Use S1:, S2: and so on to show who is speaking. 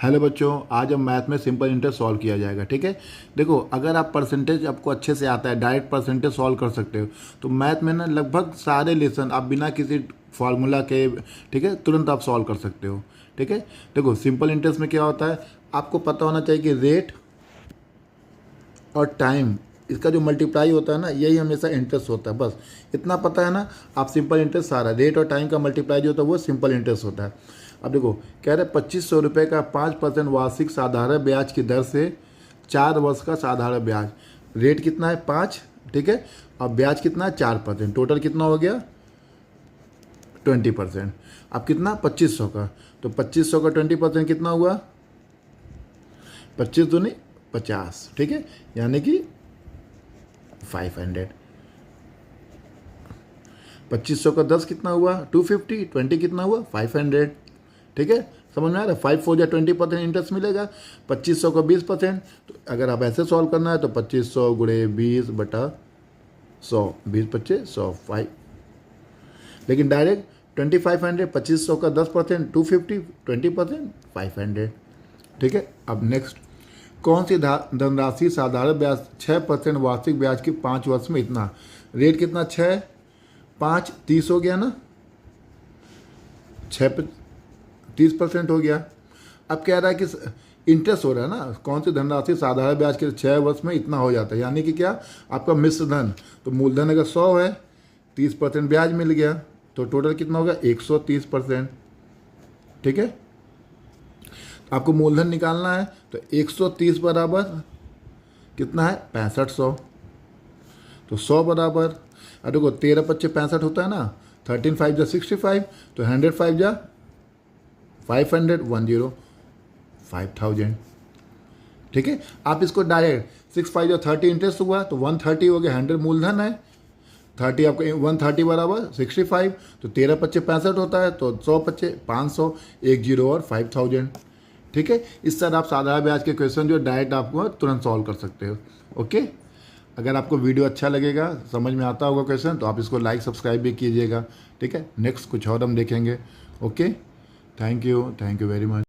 S1: Hello बच्चों, आज हम मैथ में सिंपल इंटरेस्ट सॉल्व किया जाएगा। ठीक है, देखो अगर आप परसेंटेज आपको अच्छे से आता है, डायरेक्ट परसेंटेज सॉल्व कर सकते हो, तो मैथ में ना लगभग सारे लेसन आप बिना किसी फार्मूला के, ठीक है, तुरंत आप सॉल्व कर सकते हो। ठीक है, देखो सिंपल इंटरेस्ट में क्या होता है, आपको पता होना चाहिए कि रेट और टाइम, इसका जो मल्टीप्लाई होता है ना, यही हमेशा इंटरेस्ट होता है। बस इतना पता है ना, आप सिंपल इंटरेस्ट सारा रेट और टाइम का मल्टीप्लाई जो होता है वो सिंपल इंटरेस्ट होता है। अब देखो कह रहे 2500 रुपये का 5% वार्षिक साधारण ब्याज की दर से 4 वर्ष का साधारण ब्याज। रेट कितना है 5, ठीक है, और ब्याज कितना है 4%। टोटल कितना हो गया 20%। अब कितना 2500 का, तो 2500 का 20% कितना हुआ 25 दूनी 50, ठीक है, यानी कि 500। 2500 का 10 कितना हुआ 250, 20 कितना हुआ 500। ठीक है, समझ में आ रहा है। 5 4 या 20% इंटरेस्ट मिलेगा। 2500 का 20%, तो अगर आप ऐसे सॉल्व करना है तो 2500 गुणे 20 बटा 100, 20 25 100 5। लेकिन डायरेक्ट 2500, 2500 का 10% 250, 20% 500। ठीक है, अब नेक्स्ट, कौन सी धनराशि साधारण ब्याज 6% वार्षिक ब्याज की 5 वर्ष में इतना। रेट कितना 6 5 30 हो गया ना, 6 पे 30% हो गया। अब कह रहा है कि इंटरेस्ट हो रहा है ना, कौन सी धनराशि साधारण ब्याज के 6 वर्ष में इतना हो जाता है, यानी कि क्या आपका मिश्र धन। तो मूलधन अगर 100 है, 30% ब्याज मिल गया, तो टोटल कितना होगा 130%। ठीक है, आपको मूलधन निकालना है, तो 130 बराबर कितना है 6500। तो 100 बराबर, अब देखो 13 25 65 होता है ना, 13 5 जा 65, तो 100 5 जा 500 10 5000। ठीक है, आप इसको डायरेक्ट 6 5 जो 30 इंटरेस्ट हुआ तो 130 हो गया, 100 मूलधन है, 30 आपको 130 बराबर 65, तो 13 25 65 होता है, तो 100 25 500 10 और 5000। ठीक है, इस तरह आप साधारण ब्याज के क्वेश्चन जो डायरेक्ट आपको तुरंत सॉल्व कर सकते हो। ओके, अगर आपको वीडियो अच्छा लगेगा, समझ में आता होगा क्वेश्चन, तो आप इसको लाइक सब्सक्राइब भी कीजिएगा। ठीक है, नेक्स्ट कुछ और हम देखेंगे। Okay, thank you very much.